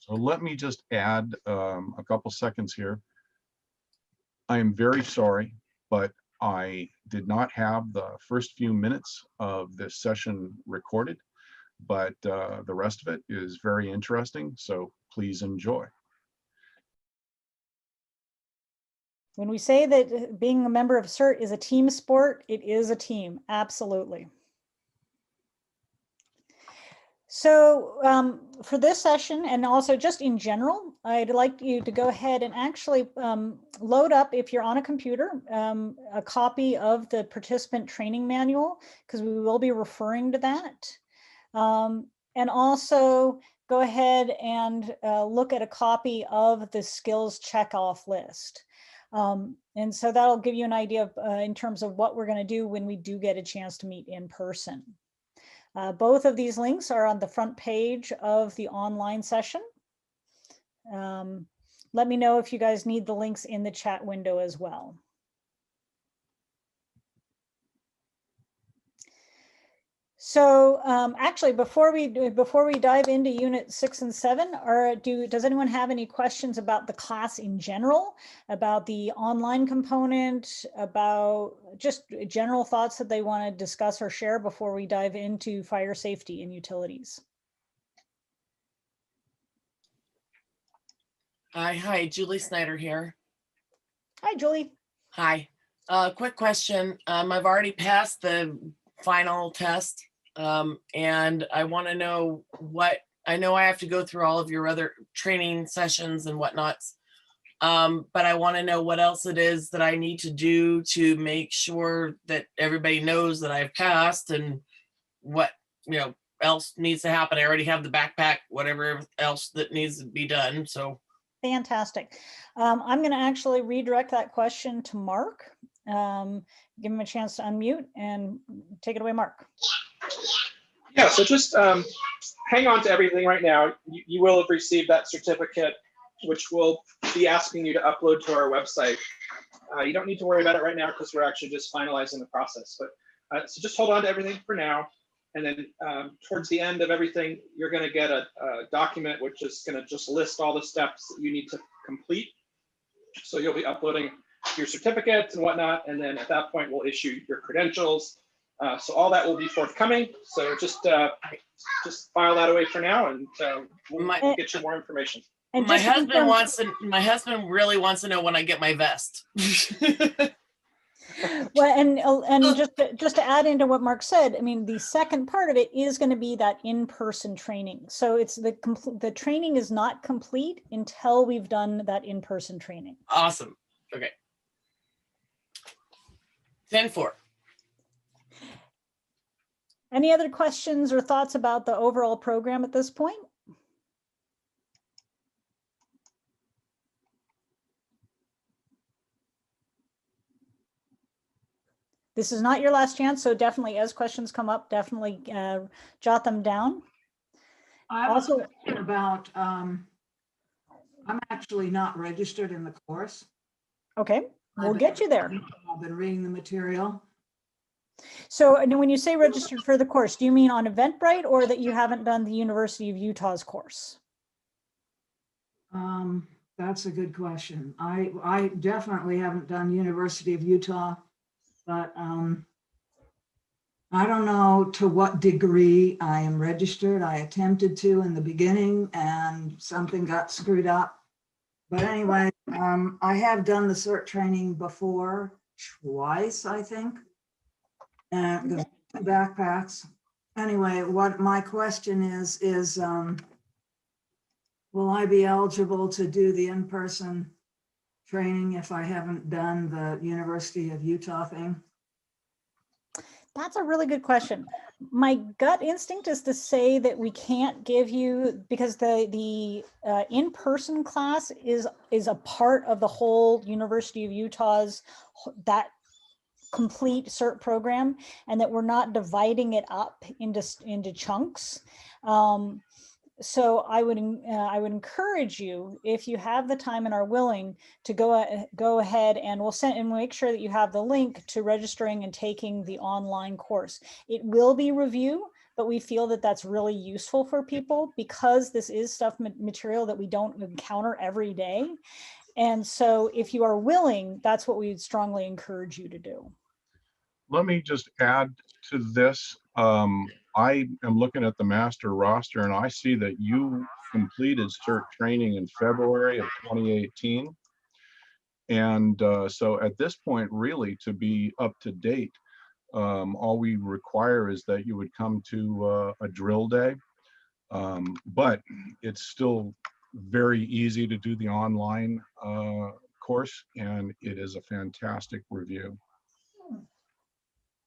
So let me just add a couple seconds here. I am very sorry, but I did not have the first few minutes of this session recorded, but the rest of it is very interesting, so please enjoy. When we say that being a member of CERT is a team sport, it is a team, absolutely. So for this session, and also just in general, I'd like you to go ahead and actually load up, if you're on a computer, a copy of the participant training manual, because we will be referring to that. And also go ahead and look at a copy of the skills checkoff list. And so that'll give you an idea of, in terms of what we're going to do when we do get a chance to meet in person. Both of these links are on the front page of the online session. Let me know if you guys need the links in the chat window as well. So actually, before we dive into Unit 6 and 7, does anyone have any questions about the class in general, about the online component, about just general thoughts that they want to discuss or share before we dive into fire safety and utilities? Hi, Julie Snyder here. Hi, Julie. Hi. Quick question. I've already passed the final test. And I want to know I know I have to go through all of your other training sessions and whatnots, but I want to know what else it is that I need to do to make sure that everybody knows that I've passed, and what else needs to happen. I already have the backpack, whatever else that needs to be done. So fantastic. I'm going to actually redirect that question to Mark. Give him a chance to unmute and take it away, Mark. Yeah, so just hang on to everything right now. You will have received that certificate, which we'll be asking you to upload to our website. You don't need to worry about it right now because we're actually just finalizing the process. But so just hold on to everything for now. And then towards the end of everything, you're going to get a document which is going to just list all the steps that you need to complete. So you'll be uploading your certificates and whatnot. And then at that point, we'll issue your credentials. So all that will be forthcoming. So just file that away for now, and we'll get you more information. And my husband really wants to know when I get my vest. Well, and just to add into what Mark said, I mean, the second part of it is going to be that in-person training. So it's the training is not complete until we've done that in-person training. Awesome. Okay. 10-4. Any other questions or thoughts about the overall program at this point? This is not your last chance, so definitely, as questions come up, definitely jot them down. I have a question about, I'm actually not registered in the course. Okay, we'll get you there. I've been reading the material. So when you say registered for the course, do you mean on Eventbrite, or that you haven't done the University of Utah's course? That's a good question. I definitely haven't done University of Utah, but I don't know to what degree I am registered. I attempted to in the beginning and something got screwed up. But anyway, I have done the CERT training before, twice, I think. And the backpacks. Anyway, what my question is will I be eligible to do the in-person training if I haven't done the University of Utah thing? That's a really good question. My gut instinct is to say that we can't give you, because the in-person class is a part of the whole University of Utah's that complete CERT program, and that we're not dividing it up into chunks. so I would encourage you, if you have the time and are willing, to go ahead, and we'll send and make sure that you have the link to registering and taking the online course. It will be review, but we feel that that's really useful for people because this is material that we don't encounter every day. And so if you are willing, that's what we would strongly encourage you to do. Let me just add to this. I am looking at the master roster and I see that you completed CERT training in February of 2018. And so at this point, really, to be up to date, all we require is that you would come to a drill day. But it's still very easy to do the online course, and it is a fantastic review.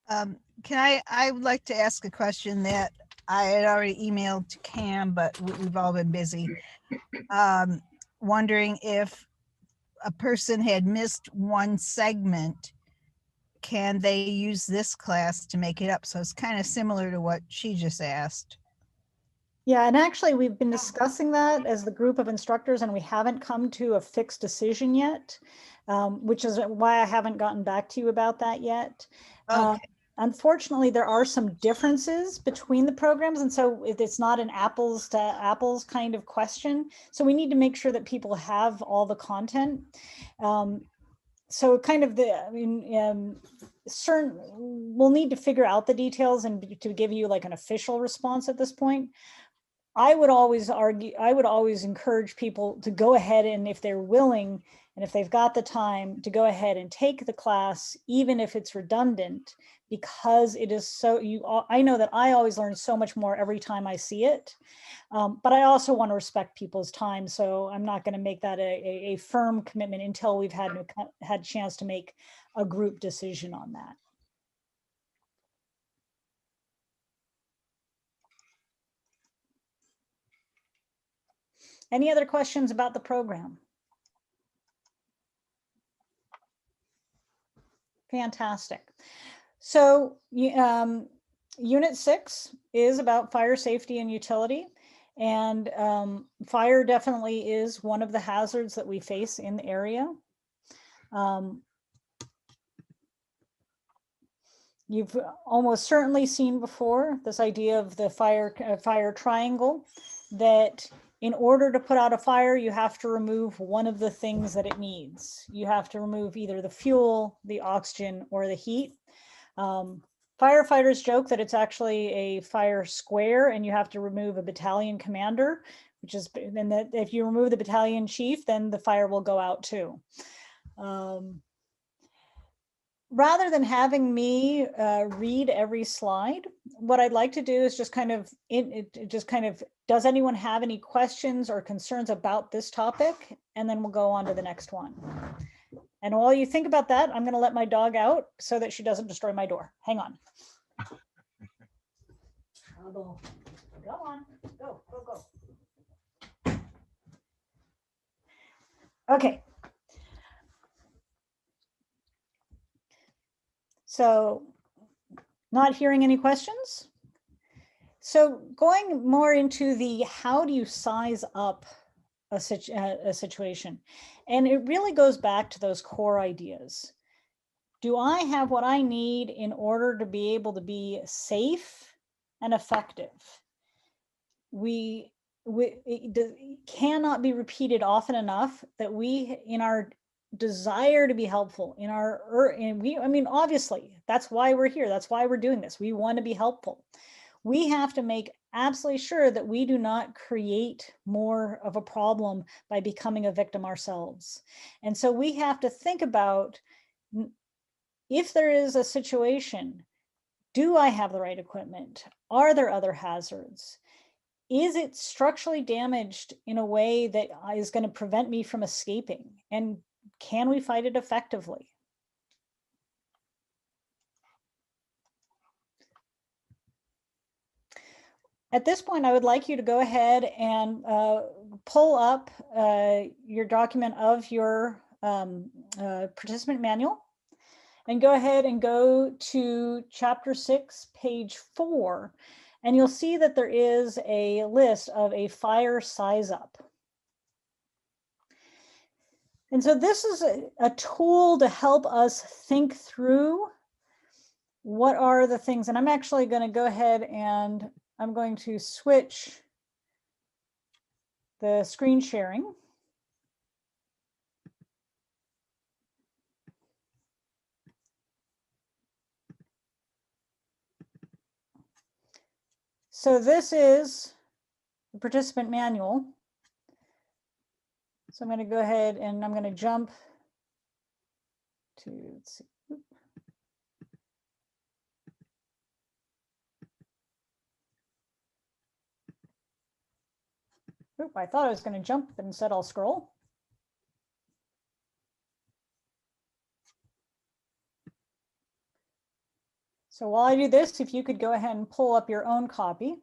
I would like to ask a question that I had already emailed to Cam, but we've all been busy. Wondering if a person had missed one segment, can they use this class to make it up? So it's kind of similar to what she just asked. Yeah, and actually we've been discussing that as the group of instructors, and we haven't come to a fixed decision yet, which is why I haven't gotten back to you about that yet. Okay. Unfortunately, there are some differences between the programs, and so it's not an apples to apples kind of question. So we need to make sure that people have all the content. So kind of we'll need to figure out the details and to give you like an official response at this point. I would always encourage people to go ahead, and if they're willing and if they've got the time, to go ahead and take the class, even if it's redundant, because it is so, I know that I always learn so much more every time I see it. But I also want to respect people's time. So I'm not going to make that a firm commitment until we've had a chance to make a group decision on that. Any other questions about the program? Fantastic. So Unit 6 is about fire safety and utility. And fire definitely is one of the hazards that we face in the area. You've almost certainly seen before this idea of the fire triangle, that in order to put out a fire, you have to remove one of the things that it needs. You have to remove either the fuel, the oxygen, or the heat. Firefighters joke that it's actually a fire square and you have to remove a battalion commander, and that if you remove the battalion chief, then the fire will go out too. Rather than having me read every slide, what I'd like to do is just kind of, does anyone have any questions or concerns about this topic? And then we'll go on to the next one. And while you think about that, I'm going to let my dog out so that she doesn't destroy my door. Hang on. Go on, go. Okay. So not hearing any questions. So going more into the, how do you size up a situation? And it really goes back to those core ideas. Do I have what I need in order to be able to be safe and effective? It cannot be repeated often enough that we, in our desire to be helpful, obviously that's why we're here. That's why we're doing this. We want to be helpful. We have to make absolutely sure that we do not create more of a problem by becoming a victim ourselves. And so we have to think about, if there is a situation, do I have the right equipment? Are there other hazards? Is it structurally damaged in a way that is going to prevent me from escaping? And can we fight it effectively? At this point, I would like you to go ahead and pull up your document of your participant manual, and go ahead and go to chapter 6, page 4. And you'll see that there is a list of a fire size up. And so this is a tool to help us think through what are the things. And I'm actually going to go ahead and I'm going to switch the screen sharing. So this is the participant manual. So I'm going to go ahead and I'm going to jump to, let's see. Oop, I thought I was going to jump, but instead I'll scroll. So while I do this, if you could go ahead and pull up your own copy.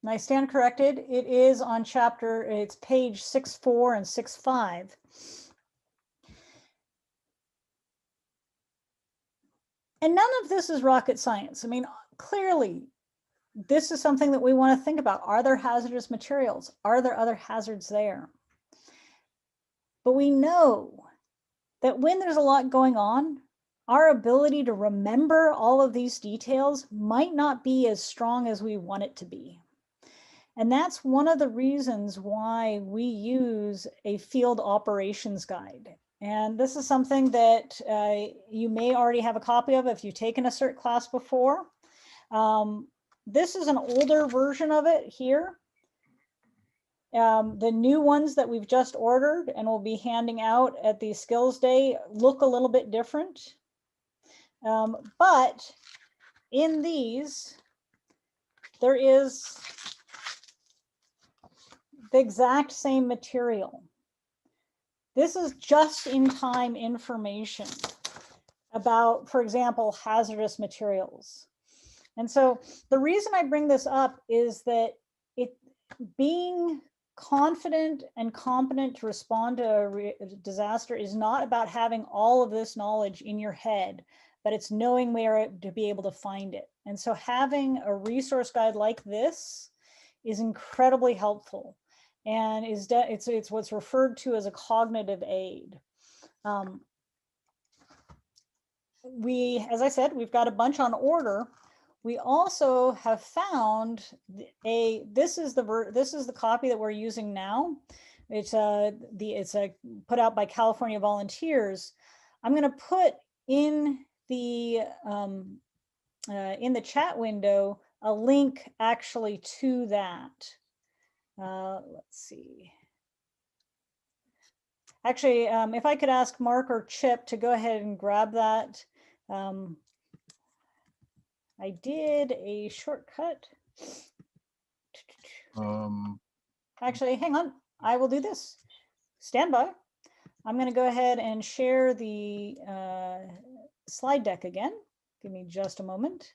And I stand corrected. It is on chapter, it's page 6.4 and 6.5. And none of this is rocket science. I mean, clearly, this is something that we want to think about. Are there hazardous materials? Are there other hazards there? But we know that when there's a lot going on, our ability to remember all of these details might not be as strong as we want it to be. And that's one of the reasons why we use a field operations guide. And this is something that you may already have a copy of if you've taken a CERT class before. This is an older version of it here. The new ones that we've just ordered and will be handing out at the skills day look a little bit different. But in these, there is the exact same material. This is just in time information about, for example, hazardous materials. And so the reason I bring this up is that being confident and competent to respond to a disaster is not about having all of this knowledge in your head, but it's knowing where to be able to find it. And so having a resource guide like this is incredibly helpful, and it's what's referred to as a cognitive aid. As I said, we've got a bunch on order. We also have found this is the copy that we're using now. It's put out by California volunteers. I'm going to put in the chat window a link actually to that. Let's see. Actually, if I could ask Mark or Chip to go ahead and grab that. I did a shortcut. Actually, hang on. I will do this. Stand by. I'm going to go ahead and share the slide deck again. Give me just a moment.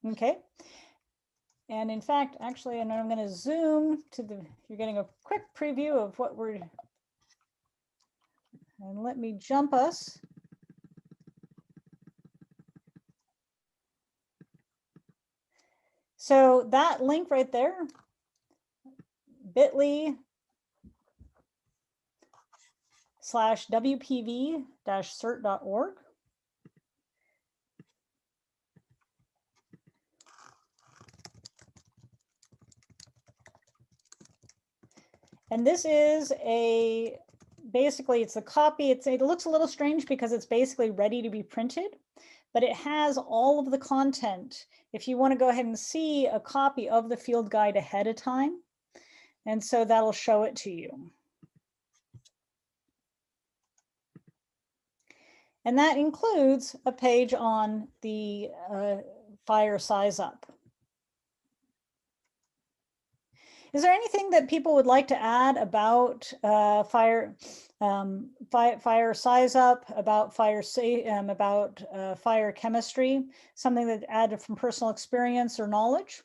Okay. And in fact, actually, and I'm going to zoom to you're getting a quick preview of what we're, and let me jump us. So that link right there, bit.ly/WPV-CERT.org. And this is basically it's a copy. It looks a little strange because it's basically ready to be printed, but it has all of the content. If you want to go ahead and see a copy of the field guide ahead of time, and so that'll show it to you. And that includes a page on the fire size up. Is there anything that people would like to add about fire size up, about fire chemistry, something that added from personal experience or knowledge?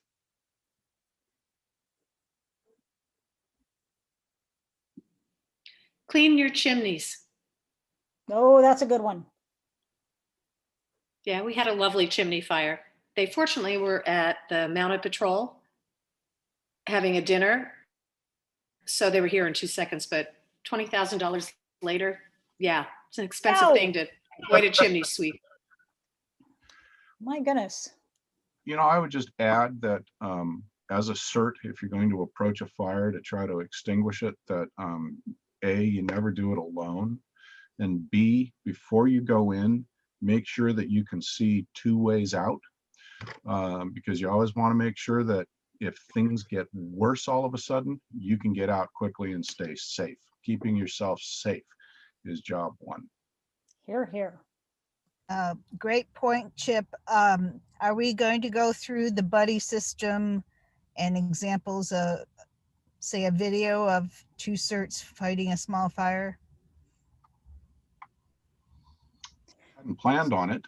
Clean your chimneys. Oh, that's a good one. Yeah, we had a lovely chimney fire. They fortunately were at the Mounted Patrol having a dinner. So they were here in 2 seconds, but $20,000 later, yeah, it's an expensive Ow. thing to avoid a chimney sweep. My goodness. You know, I would just add that as a CERT, if you're going to approach a fire to try to extinguish it, that A, you never do it alone. And B, before you go in, make sure that you can see 2 ways out, because you always want to make sure that if things get worse all of a sudden, you can get out quickly and stay safe. Keeping yourself safe is job 1. Here, here. Great point, Chip. Are we going to go through the buddy system and examples of, say, a video of 2 CERTs fighting a small fire? I hadn't planned on it.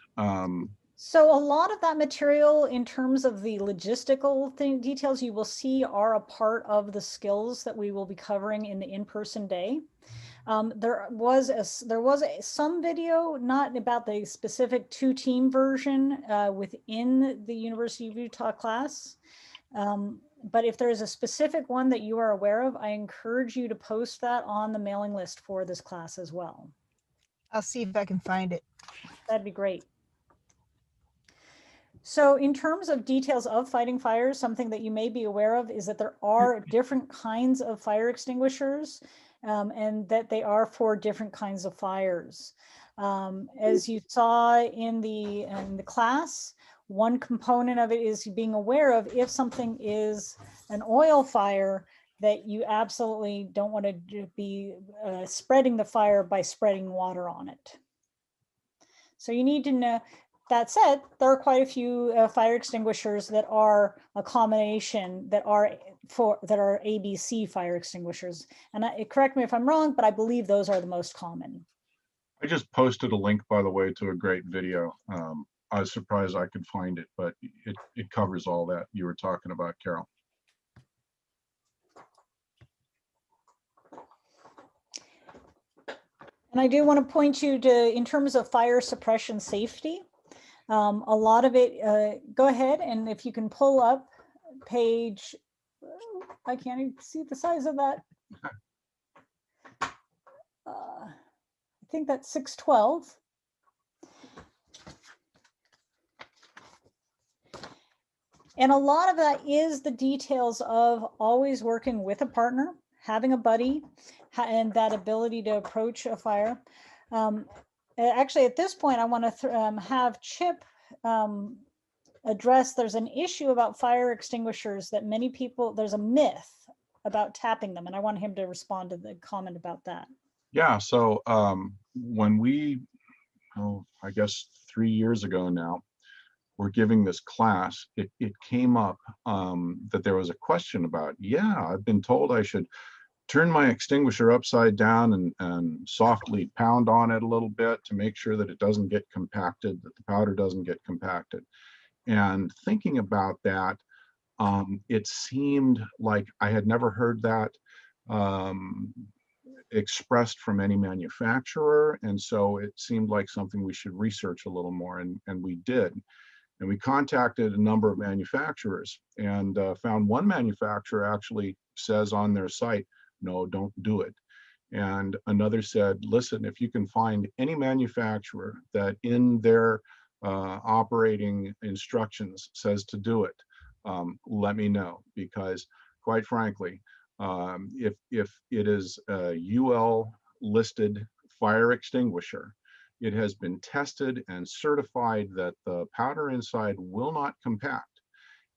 So a lot of that material in terms of the logistical details you will see are a part of the skills that we will be covering in the in-person day. There was some video, not about the specific 2-team version within the University of Utah class. But if there is a specific one that you are aware of, I encourage you to post that on the mailing list for this class as well. I'll see if I can find it. That'd be great. So in terms of details of fighting fires, something that you may be aware of is that there are different kinds of fire extinguishers, and that they are for different kinds of fires. As you saw in the class, one component of it is being aware of if something is an oil fire, that you absolutely don't want to be spreading the fire by spreading water on it. So you need to know. That said, there are quite a few fire extinguishers that are a combination that are ABC fire extinguishers. And correct me if I'm wrong, but I believe those are the most common. I just posted a link, by the way, to a great video. I was surprised I could find it, but it covers all that you were talking about, Carol. And I do want to point you to, in terms of fire suppression safety, a lot of it, go ahead, and if you can pull up page, I can't even see the size of that. I think that's 612. And a lot of that is the details of always working with a partner, having a buddy, and that ability to approach a fire. Actually, at this point, I want to have Chip address, there's an issue about fire extinguishers that many people, there's a myth about tapping them, and I want him to respond to the comment about that. Yeah, so when we, I guess 3 years ago now, we're giving this class, it came up that there was a question about, yeah, I've been told I should turn my extinguisher upside down and softly pound on it a little bit to make sure that it doesn't get compacted, that the powder doesn't get compacted. And thinking about that, it seemed like I had never heard that expressed from any manufacturer. And so it seemed like something we should research a little more, and we did. And we contacted a number of manufacturers and found one manufacturer actually says on their site, no, don't do it. And another said, listen, if you can find any manufacturer that in their operating instructions says to do it, let me know, because quite frankly, if it is a UL listed fire extinguisher, it has been tested and certified that the powder inside will not compact.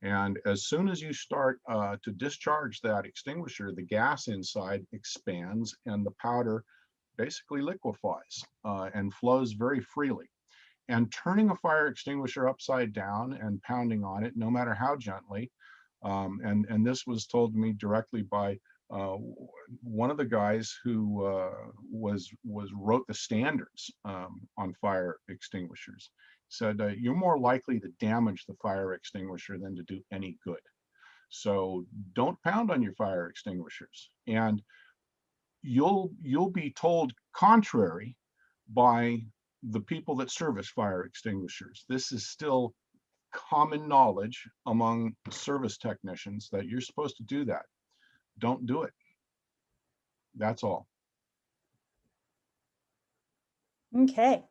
And as soon as you start to discharge that extinguisher, the gas inside expands and the powder basically liquefies and flows very freely. And turning a fire extinguisher upside down and pounding on it, no matter how gently, and this was told to me directly by one of the guys who wrote the standards on fire extinguishers, said you're more likely to damage the fire extinguisher than to do any good. So don't pound on your fire extinguishers. And you'll be told contrary by the people that service fire extinguishers. This is still common knowledge among service technicians that you're supposed to do that. Don't do it. That's all. Okay.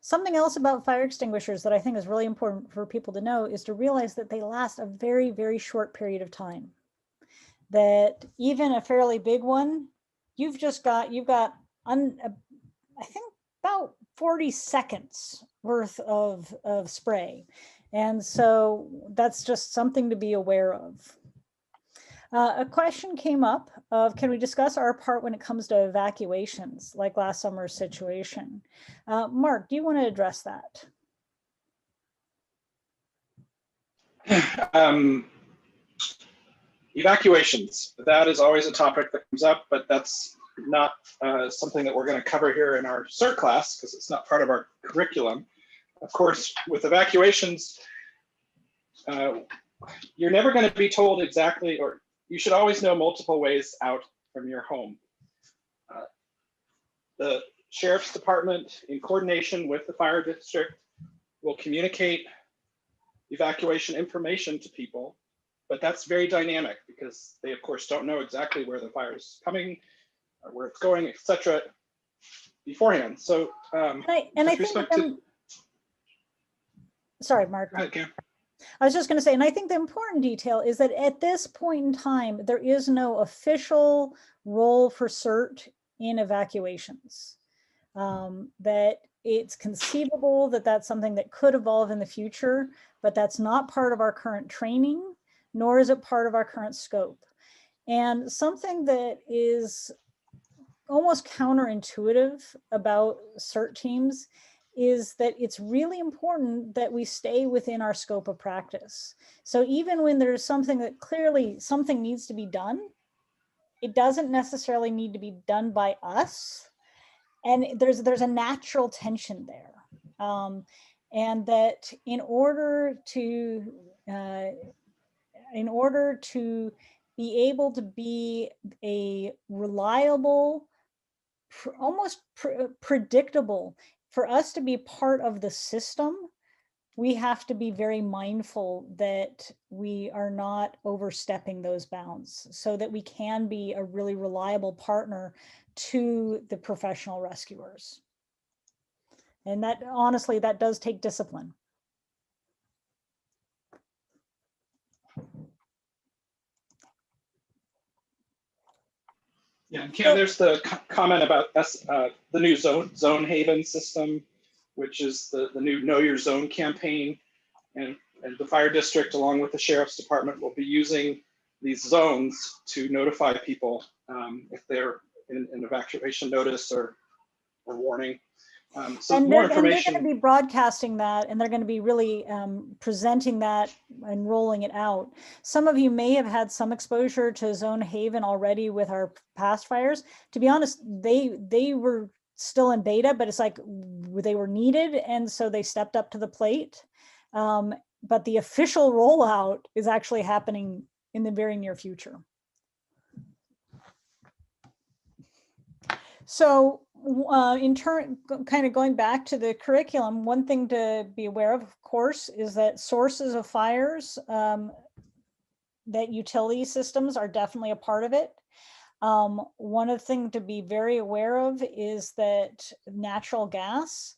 Something else about fire extinguishers that I think is really important for people to know is to realize that they last a very, very short period of time. That even a fairly big one, you've got, I think about 40 seconds worth of spray. And so that's just something to be aware of. A question came up of, can we discuss our part when it comes to evacuations, like last summer's situation? Mark, do you want to address that? Evacuations, that is always a topic that comes up, but that's not something that we're going to cover here in our CERT class because it's not part of our curriculum. Of course, with evacuations, you're never going to be told exactly, or you should always know multiple ways out from your home. The sheriff's department, in coordination with the fire district, will communicate evacuation information to people, but that's very dynamic because they, of course, don't know exactly where the fire is coming, or where it's going, etc. beforehand. So, I think sorry, Mark. Go ahead, Cam. I was just going to say, and I think the important detail is that at this point in time, there is no official role for CERT in evacuations. That it's conceivable that that's something that could evolve in the future, but that's not part of our current training, nor is it part of our current scope. And something that is almost counterintuitive about CERT teams is that it's really important that we stay within our scope of practice. So even when there's something that clearly something needs to be done, it doesn't necessarily need to be done by us. And there's a natural tension there. And that in order to be able to be a reliable, almost predictable, for us to be part of the system, we have to be very mindful that we are not overstepping those bounds so that we can be a really reliable partner to the professional rescuers. And that, honestly, that does take discipline. Yeah, Cam, there's the comment about the new zone haven system, which is the new Know Your Zone campaign. And the fire district, along with the sheriff's department, will be using these zones to notify people if they're in an evacuation notice or warning. So and more they're information. going to be broadcasting that, and they're going to be really presenting that and rolling it out. Some of you may have had some exposure to Zone Haven already with our past fires. To be honest, they were still in beta, but it's like they were needed, and so they stepped up to the plate. But the official rollout is actually happening in the very near future. So in turn, kind of going back to the curriculum, one thing to be aware of course, is that sources of fires, that utility systems are definitely a part of it. One of the things to be very aware of is that natural gas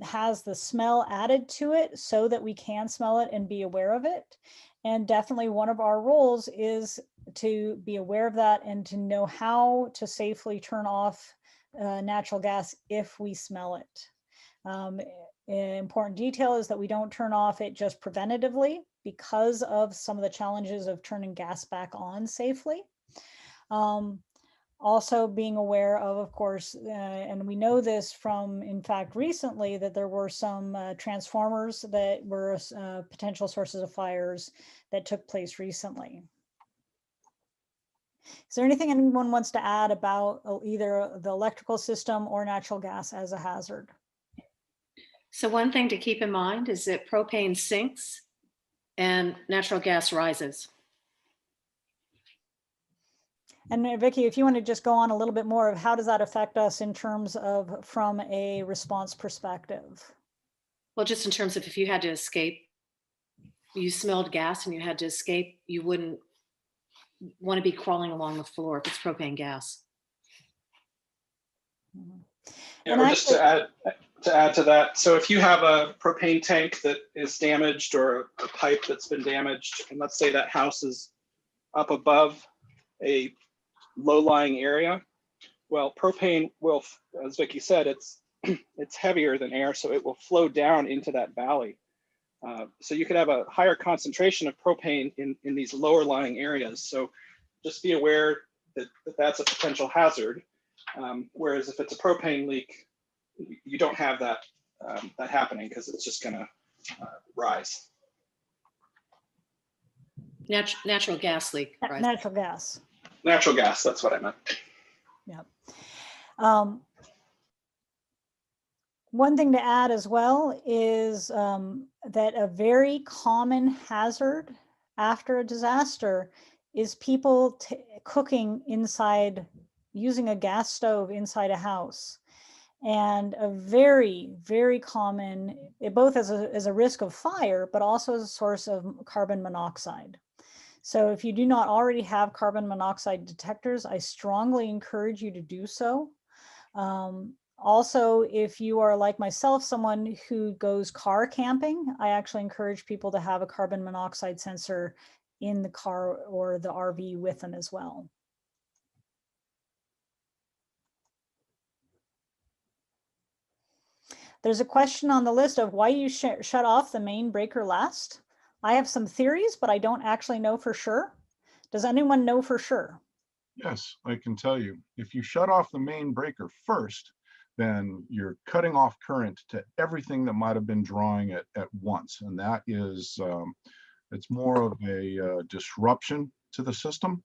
has the smell added to it so that we can smell it and be aware of it. And definitely one of our roles is to be aware of that and to know how to safely turn off natural gas if we smell it. An important detail is that we don't turn off it just preventatively because of some of the challenges of turning gas back on safely. Also being aware of course, and we know this from, in fact, recently, that there were some transformers that were potential sources of fires that took place recently. Is there anything anyone wants to add about either the electrical system or natural gas as a hazard? So one thing to keep in mind is that propane sinks and natural gas rises. And Vicky, if you want to just go on a little bit more of how does that affect us in terms of from a response perspective? Well, just in terms of if you had to escape, you smelled gas and you had to escape, you wouldn't want to be crawling along the floor if it's propane gas. Yeah, And or just to add to that, so if you have a propane tank that is damaged or a pipe that's been damaged, and let's say that house is up above a low-lying area, well, propane will, as Vicky said, it's heavier than air, so it will flow down into that valley. So you could have a higher concentration of propane in these lower lying areas. So just be aware that that's a potential hazard. Whereas if it's a propane leak, you don't have that that happening because it's just going to rise. Natural gas leak. Right? Natural gas. Natural gas, that's what I meant. Yep. One thing to add as well is that a very common hazard after a disaster is people cooking inside, using a gas stove inside a house. And a very, very common, both as a risk of fire, but also as a source of carbon monoxide. So if you do not already have carbon monoxide detectors, I strongly encourage you to do so. Also, if you are like myself, someone who goes car camping, I actually encourage people to have a carbon monoxide sensor in the car or the RV with them as well. There's a question on the list of why you shut off the main breaker last. I have some theories, but I don't actually know for sure. Does anyone know for sure? Yes, I can tell you. If you shut off the main breaker first, then you're cutting off current to everything that might have been drawing it at once. And that is, it's more of a disruption to the system.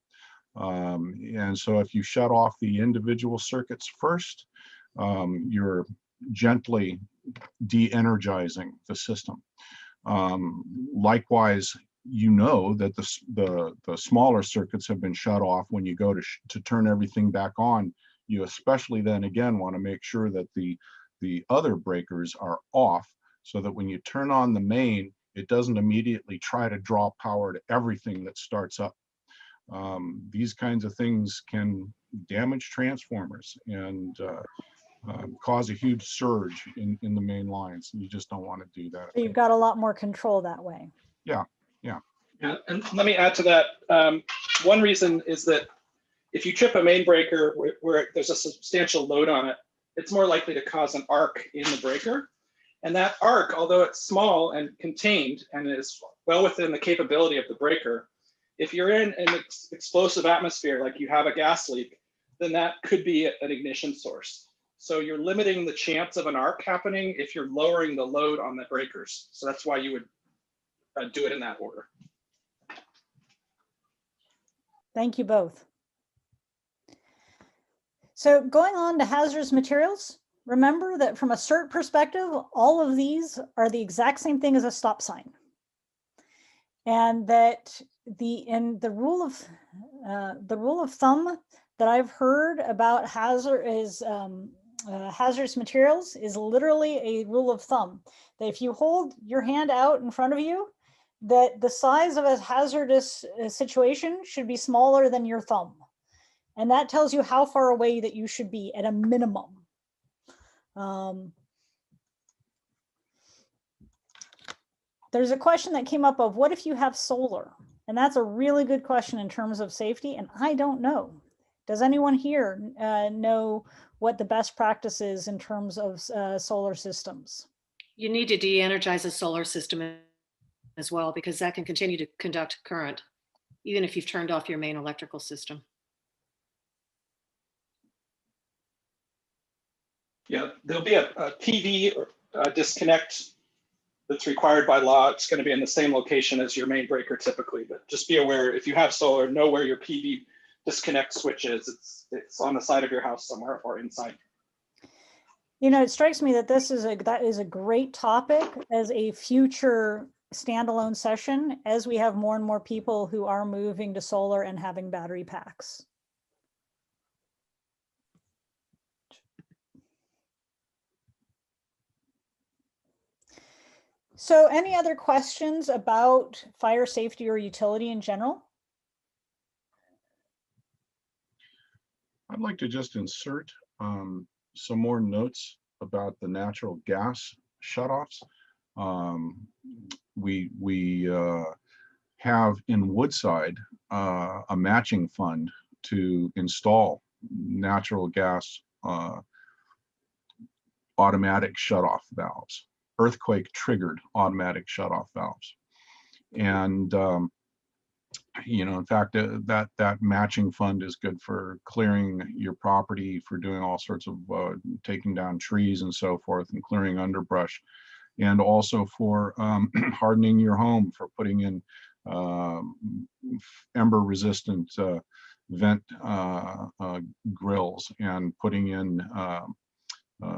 And so if you shut off the individual circuits first, you're gently de-energizing the system. Likewise, you know that the smaller circuits have been shut off when you go to turn everything back on. You especially then again want to make sure that the other breakers are off so that when you turn on the main, it doesn't immediately try to draw power to everything that starts up. These kinds of things can damage transformers and cause a huge surge in the main lines. You just don't want to do that. So you've got a lot more control that way. Yeah. Yeah, and let me add to that. One reason is that if you trip a main breaker where there's a substantial load on it, it's more likely to cause an arc in the breaker. And that arc, although it's small and contained and is well within the capability of the breaker, if you're in an explosive atmosphere, like you have a gas leak, then that could be an ignition source. So you're limiting the chance of an arc happening if you're lowering the load on the breakers. So that's why you would do it in that order. Thank you both. So going on to hazardous materials, remember that from a CERT perspective, all of these are the exact same thing as a stop sign. And that the rule of thumb that I've heard about hazardous materials is literally a rule of thumb that if you hold your hand out in front of you, that the size of a hazardous situation should be smaller than your thumb. And that tells you how far away that you should be at a minimum. There's a question that came up of what if you have solar? And that's a really good question in terms of safety. And I don't know. Does anyone here know what the best practice is in terms of solar systems? You need to de-energize a solar system as well, because that can continue to conduct current, even if you've turned off your main electrical system. Yeah, there'll be a PV or disconnect that's required by law. It's going to be in the same location as your main breaker typically, but just be aware if you have solar, know where your PV disconnect switch is. It's on the side of your house somewhere or inside. You know, it strikes me that that is a great topic as a future standalone session as we have more and more people who are moving to solar and having battery packs. So any other questions about fire safety or utility in general? I'd like to just insert some more notes about the natural gas shutoffs. We have in Woodside a matching fund to install natural gas automatic shutoff valves, earthquake triggered automatic shutoff valves. And in fact, that matching fund is good for clearing your property, for doing all sorts of taking down trees and so forth, and clearing underbrush, and also for hardening your home, for putting in ember resistant vent grills, and putting in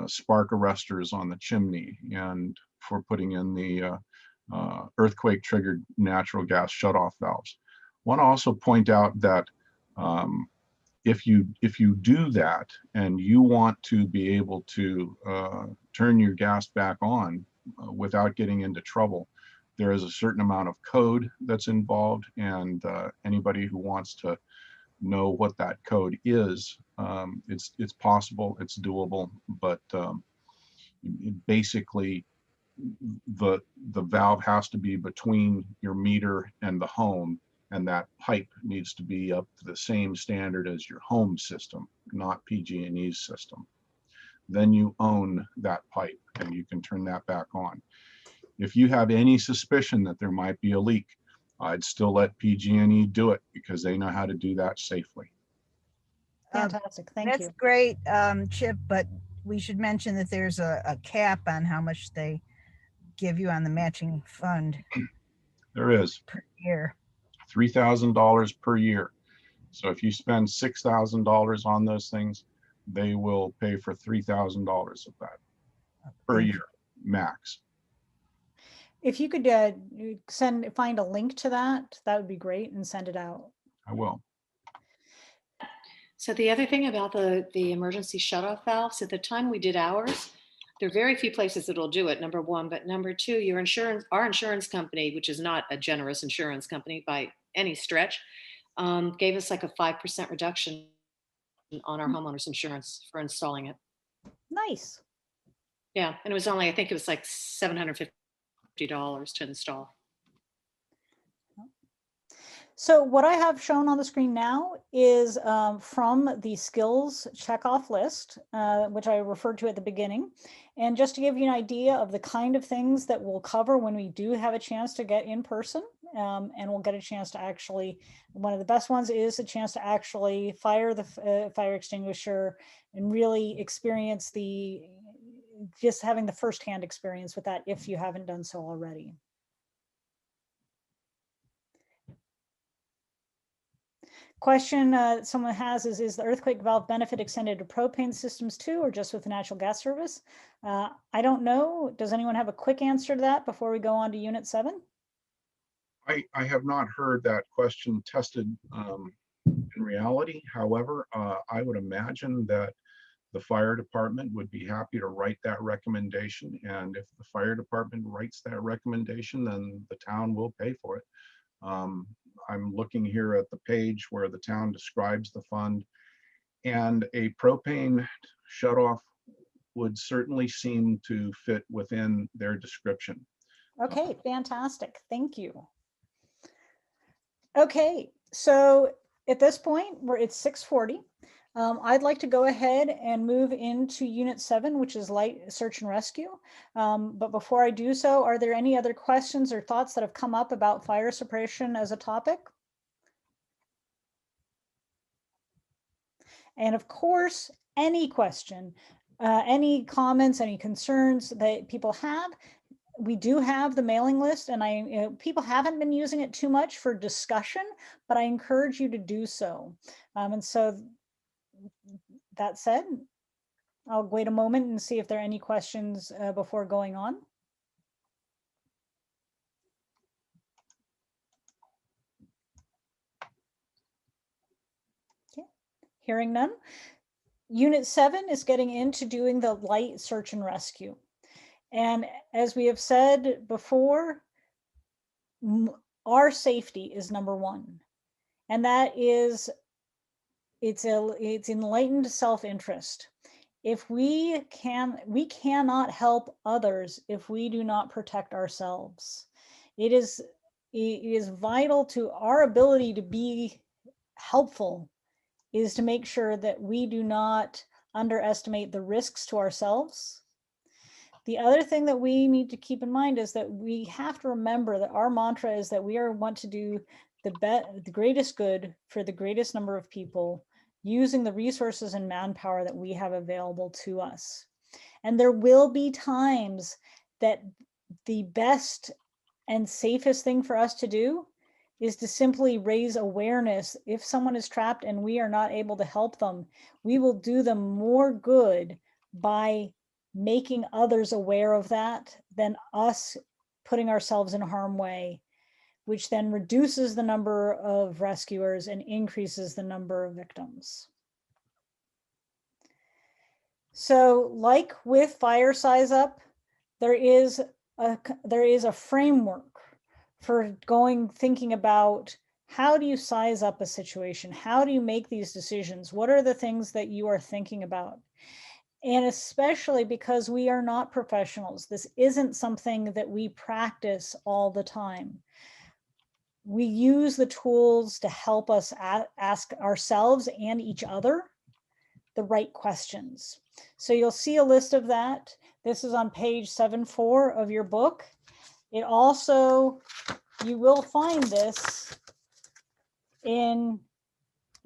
spark arresters on the chimney, and for putting in the earthquake triggered natural gas shutoff valves. I want to also point out that if you do that and you want to be able to turn your gas back on without getting into trouble, there is a certain amount of code that's involved, and anybody who wants to know what that code is, it's possible, it's doable, but basically the valve has to be between your meter and the home, and that pipe needs to be up to the same standard as your home system, not PG&E's system. Then you own that pipe and you can turn that back on. If you have any suspicion that there might be a leak, I'd still let PG&E do it, because they know how to do that safely. Fantastic, thank That's you. great, Chip, but we should mention that there's a cap on how much they give you on the matching fund There is per year. $3,000 per year. So if you spend $6,000 on those things, they will pay for $3,000 of that per Thank year, max. If you could find a link to that, that would be great, and send it out. I will. So the other thing about the emergency shutoff valves, at the time we did ours, there are very few places that will do it, number one. But number two, our insurance company, which is not a generous insurance company by any stretch, gave us like a 5% reduction on our homeowners insurance for installing it. Nice. Yeah, and it was only, I think it was like $750 to install. So what I have shown on the screen now is from the skills checkoff list, which I referred to at the beginning. And just to give you an idea of the kind of things that we'll cover when we do have a chance to get in person, and we'll get a chance to actually, one of the best ones is a chance to actually fire the fire extinguisher and really experience just having the firsthand experience with that if you haven't done so already. Question someone has is the earthquake valve benefit extended to propane systems too, or just with the natural gas service? I don't know. Does anyone have a quick answer to that before we go on to Unit 7? I have not heard that question tested in reality. However, I would imagine that the fire department would be happy to write that recommendation. And if the fire department writes that recommendation, then the town will pay for it. I'm looking here at the page where the town describes the fund, and a propane shutoff would certainly seem to fit within their description. Okay, fantastic. Thank you. Okay, so at this point, it's 6:40. I'd like to go ahead and move into Unit 7, which is light search and rescue. But before I do so, are there any other questions or thoughts that have come up about fire suppression as a topic? And of course, any question, any comments, any concerns that people have, we do have the mailing list, and people haven't been using it too much for discussion, but I encourage you to do so. And so that said, I'll wait a moment and see if there are any questions before going on. Okay, hearing none. Unit 7 is getting into doing the light search and rescue. And as we have said before, our safety is number one. And that is, it's enlightened self-interest. If we cannot help others if we do not protect ourselves. It is vital to our ability to be helpful is to make sure that we do not underestimate the risks to ourselves. The other thing that we need to keep in mind is that we have to remember that our mantra is that we want to do the greatest good for the greatest number of people using the resources and manpower that we have available to us. And there will be times that the best and safest thing for us to do is to simply raise awareness. If someone is trapped and we are not able to help them, we will do them more good by making others aware of that than us putting ourselves in harm's way, which then reduces the number of rescuers and increases the number of victims. So like with Fire Size Up, there is a framework for thinking about how do you size up a situation? How do you make these decisions? What are the things that you are thinking about? And especially because we are not professionals, this isn't something that we practice all the time. We use the tools to help us ask ourselves and each other the right questions. So you'll see a list of that. This is on page 7.4 of your book. It also, you will find this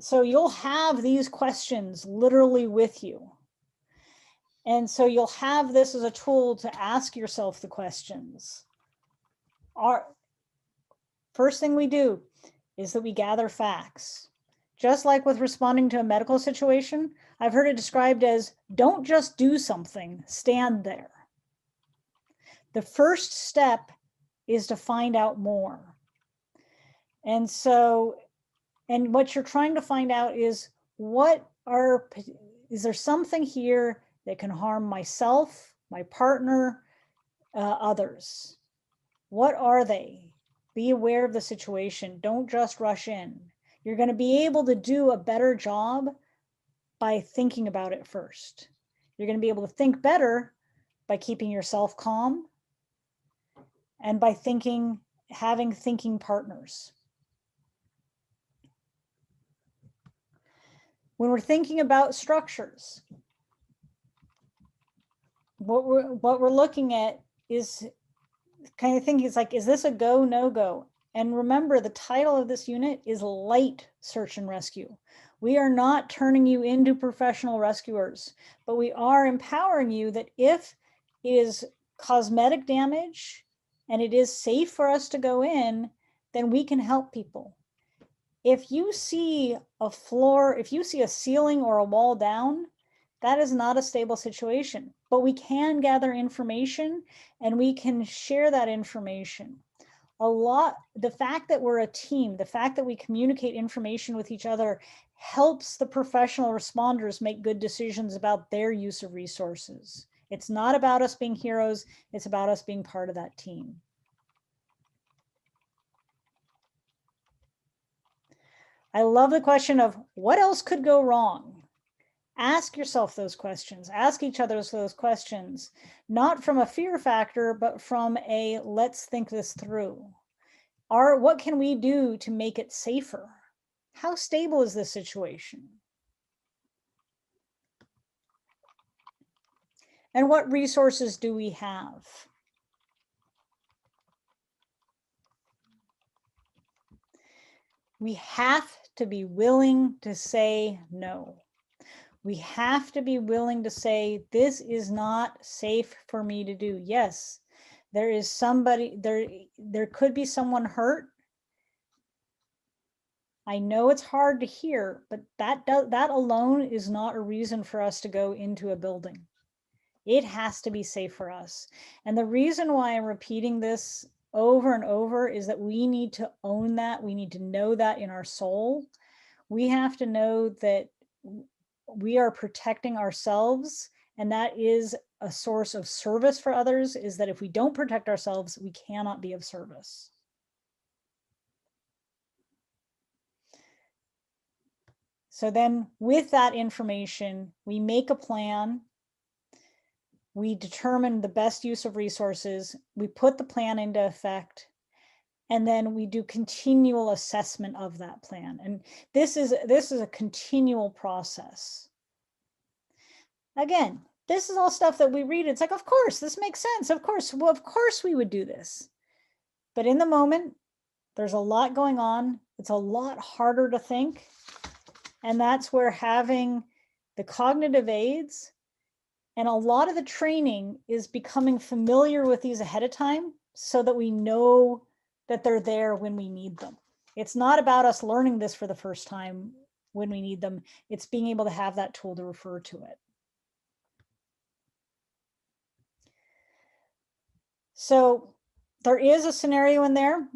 so you'll have these questions literally with you. And so you'll have this as a tool to ask yourself the questions. First thing we do is that we gather facts. Just like with responding to a medical situation, I've heard it described as don't just do something, stand there. The first step is to find out more. And what you're trying to find out is is there something here that can harm myself, my partner, others? What are they? Be aware of the situation. Don't just rush in. You're going to be able to do a better job by thinking about it first. You're going to be able to think better by keeping yourself calm and by having thinking partners. When we're thinking about structures, what we're looking at is kind of thinking, it's like, is this a go, no go? And remember, the title of this unit is Light Search and Rescue. We are not turning you into professional rescuers, but we are empowering you that if it is cosmetic damage and it is safe for us to go in, then we can help people. If you see a floor, if you see a ceiling or a wall down, that is not a stable situation, but we can gather information and we can share that information. The fact that we're a team, the fact that we communicate information with each other helps the professional responders make good decisions about their use of resources. It's not about us being heroes, it's about us being part of that team. I love the question of what else could go wrong? Ask yourself those questions, ask each other those questions, not from a fear factor, but from a let's think this through. What can we do to make it safer? How stable is this situation? And what resources do we have? We have to be willing to say no. We have to be willing to say, this is not safe for me to do. Yes, there is somebody, there could be someone hurt. I know it's hard to hear, but that alone is not a reason for us to go into a building. It has to be safe for us. And the reason why I'm repeating this over and over is that we need to own that. We need to know that in our soul. We have to know that we are protecting ourselves And that is a source of service for others, is that if we don't protect ourselves, we cannot be of service. So then with that information, we make a plan, we determine the best use of resources, we put the plan into effect, and then we do continual assessment of that plan. And this is a continual process. Again, this is all stuff that we read. It's like, of course, this makes sense. Of course, well, of course we would do this. But in the moment, there's a lot going on. It's a lot harder to think. And that's where having the cognitive aids and a lot of the training is becoming familiar with these ahead of time so that we know that they're there when we need them. It's not about us learning this for the first time when we need them. It's being able to have that tool to refer to it. So there is a scenario in there.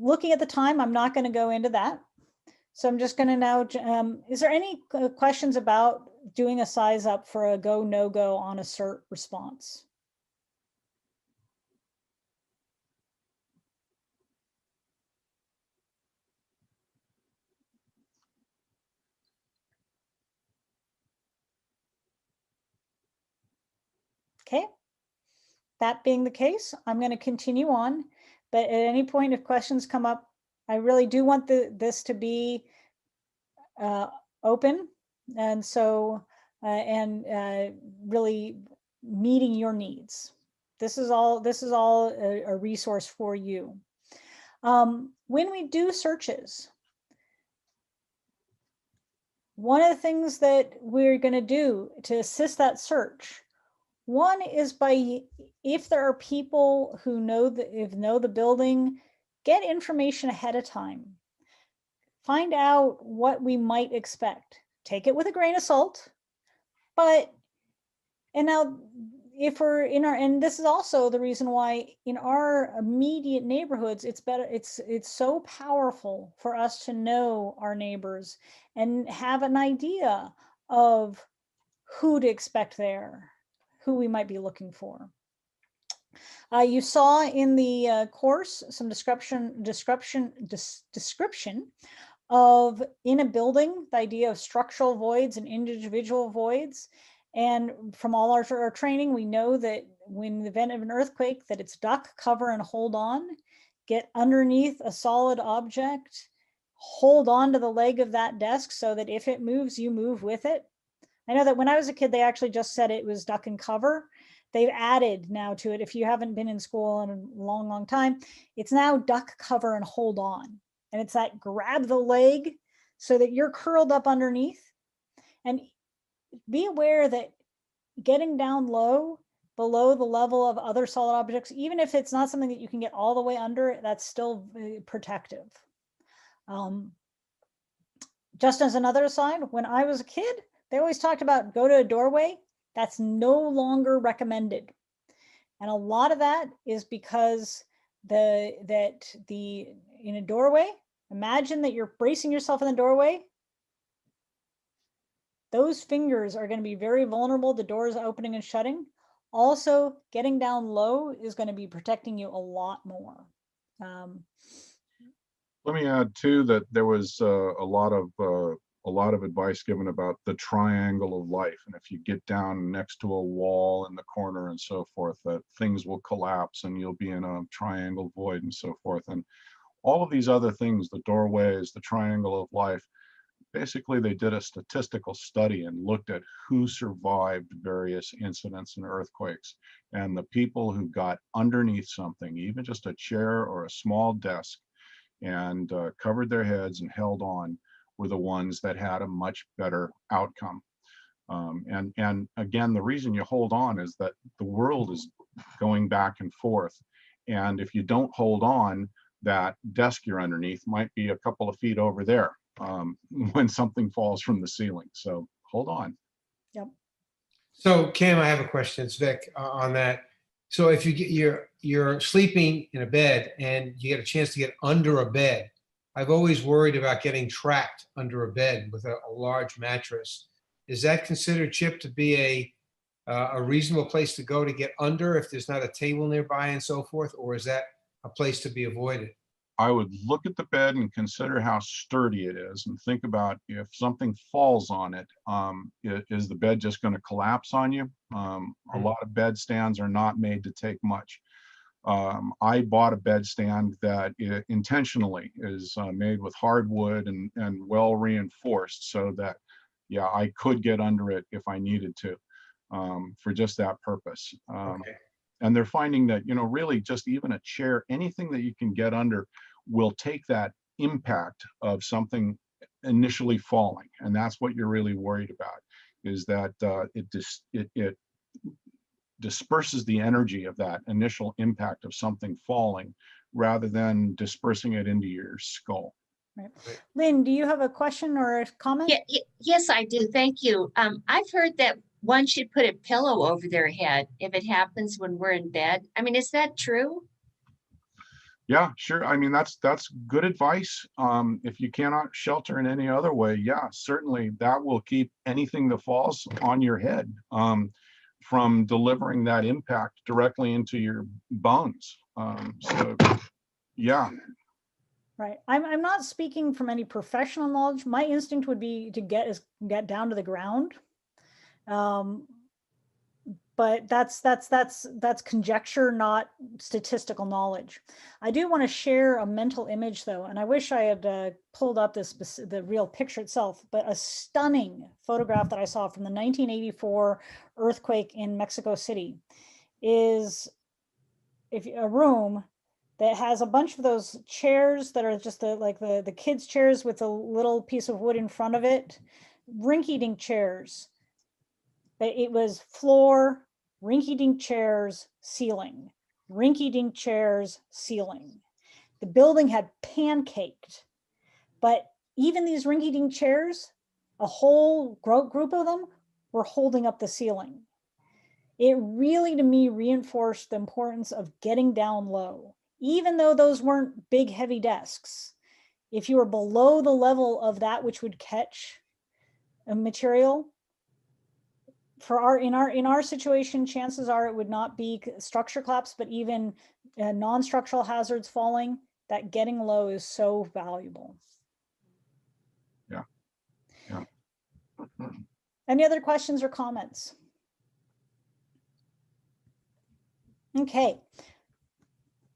Looking at the time, I'm not going to go into that. So I'm just going to now, is there any questions about doing a size up for a go, no go on a CERT response? Okay. That being the case, I'm going to continue on, but at any point if questions come up, I really do want this to be open, and so really meeting your needs. This is all a resource for you. When we do searches, one of the things that we're going to do to assist that search, one is by, if there are people who know the building, get information ahead of time. Find out what we might expect. Take it with a grain of salt. But, and now if we're in our, and this is also the reason why in our immediate neighborhoods, it's better, it's so powerful for us to know our neighbors and have an idea of who to expect there, who we might be looking for. You saw in the course some description of, in a building, the idea of structural voids and individual voids. And from all our training, we know that when the event of an earthquake, that it's duck, cover, and hold on. Get underneath a solid object, hold on to the leg of that desk so that if it moves, you move with it. I know that when I was a kid, they actually just said it was duck and cover. They've added now to it, if you haven't been in school in a long, long time, it's now duck, cover, and hold on. And it's that grab the leg so that you're curled up underneath. And be aware that getting down low, below the level of other solid objects, even if it's not something that you can get all the way under, that's still protective. Just as another aside, when I was a kid, they always talked about go to a doorway. That's no longer recommended. And a lot of that is because in a doorway, imagine that you're bracing yourself in the doorway. Those fingers are going to be very vulnerable. The doors opening and shutting. Also, getting down low is going to be protecting you a lot more. Let me add too that there was a lot of advice given about the triangle of life, and if you get down next to a wall in the corner and so forth, that things will collapse and you'll be in a triangle void and so forth. And all of these other things, the doorways, the triangle of life, basically they did a statistical study and looked at who survived various incidents and earthquakes. And the people who got underneath something, even just a chair or a small desk, and covered their heads and held on, were the ones that had a much better outcome. And again, the reason you hold on is that the world is going back and forth. And if you don't hold on, that desk you're underneath might be a couple of feet over there when something falls from the ceiling. So hold on. Yep. So Kim, I have a question. It's Vic on that. So if you get you're sleeping in a bed and you get a chance to get under a bed, I've always worried about getting trapped under a bed with a large mattress. Is that considered, Chip, to be a reasonable place to go to get under if there's not a table nearby and so forth? Or is that a place to be avoided? I would look at the bed and consider how sturdy it is and think about if something falls on it, is the bed just going to collapse on you? A lot of bed stands are not made to take much. I bought a bed stand that intentionally is made with hardwood and well reinforced so that, yeah, I could get under it if I needed to, for just that purpose. Okay. And they're finding that, you know, really just even a chair, anything that you can get under will take that impact of something initially falling. And that's what you're really worried about, is that it disperses the energy of that initial impact of something falling rather than dispersing it into your skull. Right. Lynn, do you have a question or a comment? Yeah, yes, I do. Thank you. I've heard that one should put a pillow over their head if it happens when we're in bed. I mean, is that true? Yeah, sure. I mean, that's good advice. If you cannot shelter in any other way, yeah, certainly that will keep anything that falls on your head from delivering that impact directly into your bones. So, yeah. Right. I'm not speaking from any professional knowledge. My instinct would be to get down to the ground. But that's conjecture, not statistical knowledge. I do want to share a mental image though, and I wish I had pulled up the real picture itself, but a stunning photograph that I saw from the 1984 earthquake in Mexico City is a room that has a bunch of those chairs that are just the kids' chairs with a little piece of wood in front of it, rinky-dink chairs. But it was floor, rinky-dink chairs, ceiling, rinky-dink chairs, ceiling. The building had pancaked, but even these rinky-dink chairs, a whole group of them were holding up the ceiling. It really, to me, reinforced the importance of getting down low, even though those weren't big, heavy desks. If you were below the level of that which would catch a material, in our situation, chances are it would not be structure collapse, but even non-structural hazards falling. That getting low is so valuable. Yeah. Yeah. Any other questions or comments? Okay.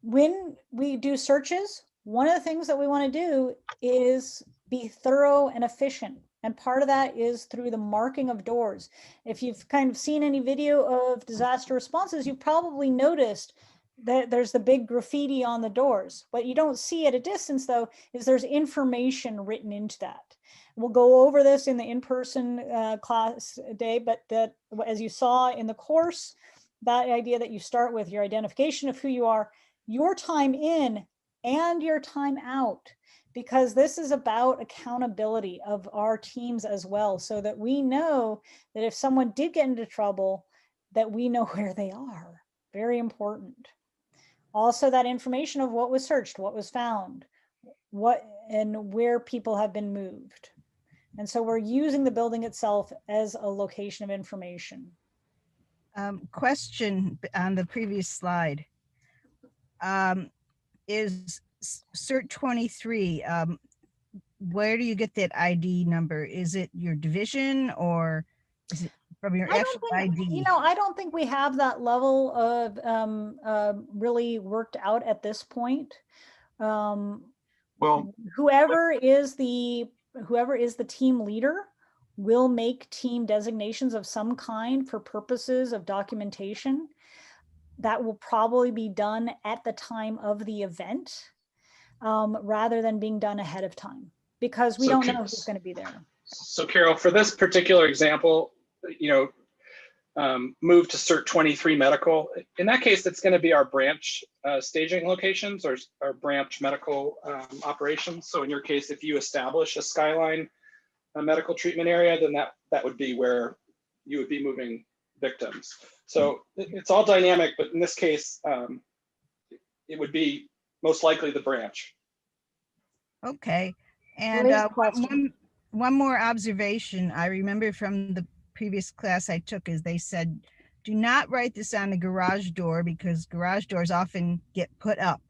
When we do searches, one of the things that we want to do is be thorough and efficient. And part of that is through the marking of doors. If you've kind of seen any video of disaster responses, you've probably noticed that there's the big graffiti on the doors. What you don't see at a distance, though, is there's information written into that. We'll go over this in the in-person class day, but that, as you saw in the course, that idea that you start with your identification of who you are, your time in and your time out, because this is about accountability of our teams as well, so that we know that if someone did get into trouble, that we know where they are. Very important. Also, that information of what was searched, what was found, what and where people have been moved. And so we're using the building itself as a location of information. Question on the previous slide. Is CERT 23, where do you get that ID number? Is it your division or is it from your actual ID? You know, I don't think we have that level of really worked out at this point. Well, whoever is the team leader will make team designations of some kind for purposes of documentation. That will probably be done at the time of the event, rather than being done ahead of time, because we don't know who's going to be there. So Carol, for this particular example, you know, move to CERT 23 medical. In that case, it's going to be our branch staging locations or our branch medical operations. So in your case, if you establish a Skyline medical treatment area, then that would be where you would be moving victims. So it's all dynamic, but in this case, it would be most likely the branch. Okay. And one more observation I remember from the previous class I took is they said do not write this on a garage door because garage doors often get put up.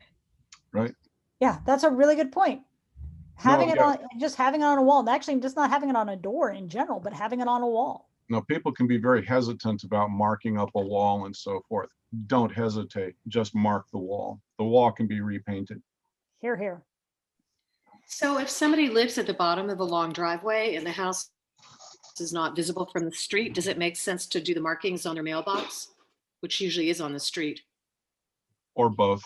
Right? Yeah, that's a really good point. Having it yeah. on, just having it on a wall, actually just not having it on a door in general, but having it on a wall. No, people can be very hesitant about marking up a wall and so forth. Don't hesitate, just mark the wall. The wall can be repainted. Here, here. So if somebody lives at the bottom of a long driveway and the house is not visible from the street, does it make sense to do the markings on their mailbox, which usually is on the street? Or both.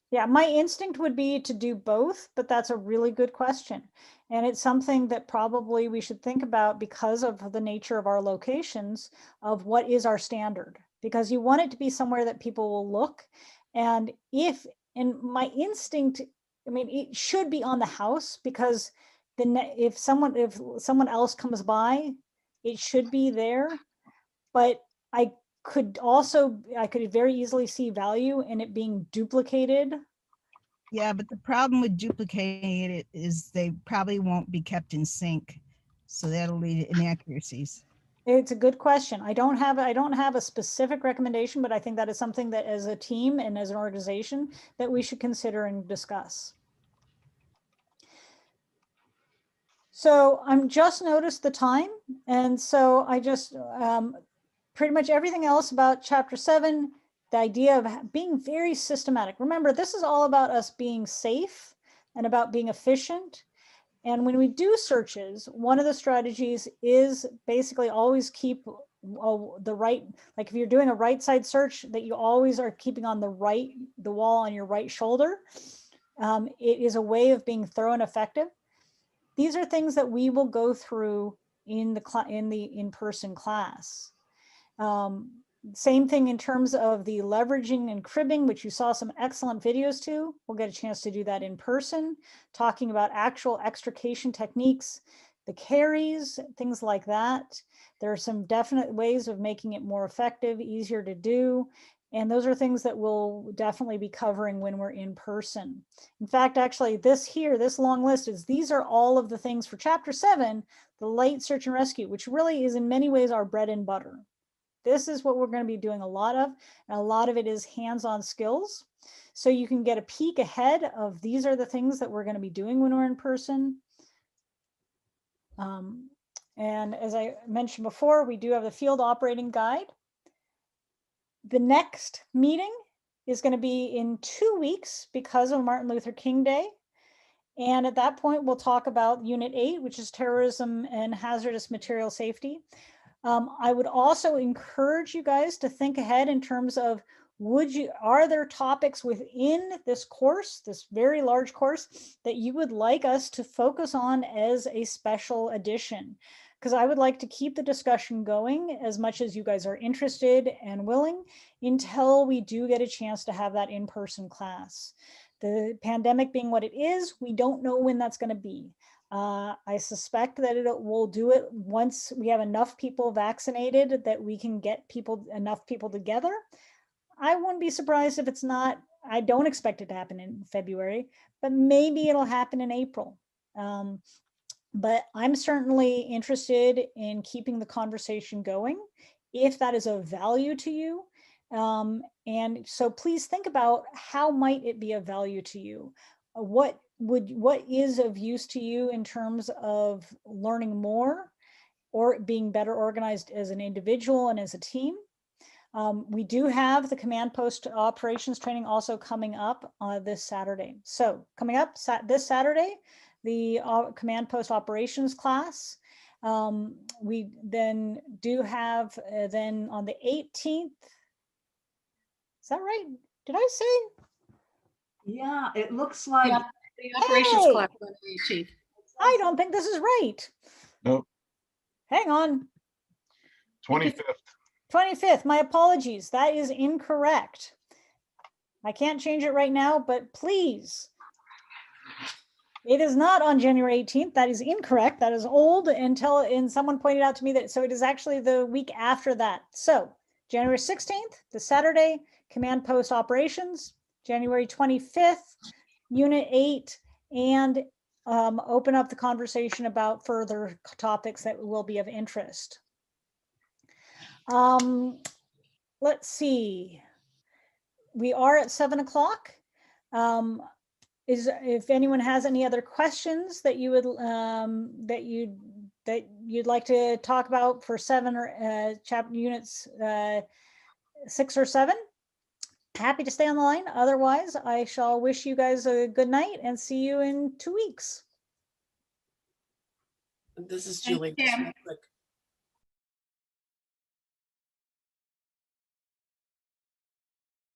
Yeah, my instinct would be to do both, but that's a really good question. And it's something that probably we should think about because of the nature of our locations of what is our standard, because you want it to be somewhere that people will look. And my instinct, I mean, it should be on the house because then if someone else comes by, it should be there. But I could very easily see value in it being duplicated. Yeah, but the problem with duplicating it is they probably won't be kept in sync. So that'll lead to inaccuracies. It's a good question. I don't have a specific recommendation, but I think that is something that as a team and as an organization that we should consider and discuss. So I'm just noticed the time. And so I just, pretty much everything else about chapter 7, the idea of being very systematic. Remember, this is all about us being safe and about being efficient. And when we do searches, one of the strategies is basically always keep the right, like if you're doing a right side search, that you always are keeping on the wall on your right shoulder. It is a way of being thorough and effective. These are things that we will go through in the in-person class. Same thing in terms of the leveraging and cribbing, which you saw some excellent videos to. We'll get a chance to do that in person, talking about actual extrication techniques, the carries, things like that. There are some definite ways of making it more effective, easier to do. And those are things that we'll definitely be covering when we're in person. In fact, actually this long list these are all of the things for chapter 7, the light search and rescue, which really is in many ways our bread and butter. This is what we're going to be doing a lot of, and a lot of it is hands-on skills. So you can get a peek ahead of these are the things that we're going to be doing when we're in person. And as I mentioned before, we do have the field operating guide. The next meeting is going to be in 2 weeks because of Martin Luther King Day. And at that point, we'll talk about Unit 8, which is terrorism and hazardous material safety. I would also encourage you guys to think ahead in terms of are there topics within this course, this very large course, that you would like us to focus on as a special edition? Because I would like to keep the discussion going as much as you guys are interested and willing until we do get a chance to have that in-person class. The pandemic being what it is, we don't know when that's going to be. I suspect that we'll do it once we have enough people vaccinated that we can get enough people together. I wouldn't be surprised if it's not. I don't expect it to happen in February, but maybe it'll happen in April. But I'm certainly interested in keeping the conversation going if that is of value to you. And so please think about how might it be of value to you? What is of use to you in terms of learning more or being better organized as an individual and as a team? We do have the command post operations training also coming up this Saturday. So coming up this Saturday, the command post operations class. We then do have then on the 18th. Is that right? Did I say? Yeah, it looks like. Yeah, the operations Hey! class on the 18th. I don't think this is right. Nope. Hang on. 25th. 25th, my apologies. That is incorrect. I can't change it right now, but please. It is not on January 18th. That is incorrect. That is old and someone pointed out to me that, so it is actually the week after that. So January 16th, the Saturday, command post operations, January 25th, unit 8, and open up the conversation about further topics that will be of interest. Let's see. We are at 7 o'clock. If anyone has any other questions that you would that you'd like to talk about for 7 or chapter units 6 or 7, happy to stay on the line. Otherwise, I shall wish you guys a good night and see you in 2 weeks. This is Thank Julie. you. Just real quick.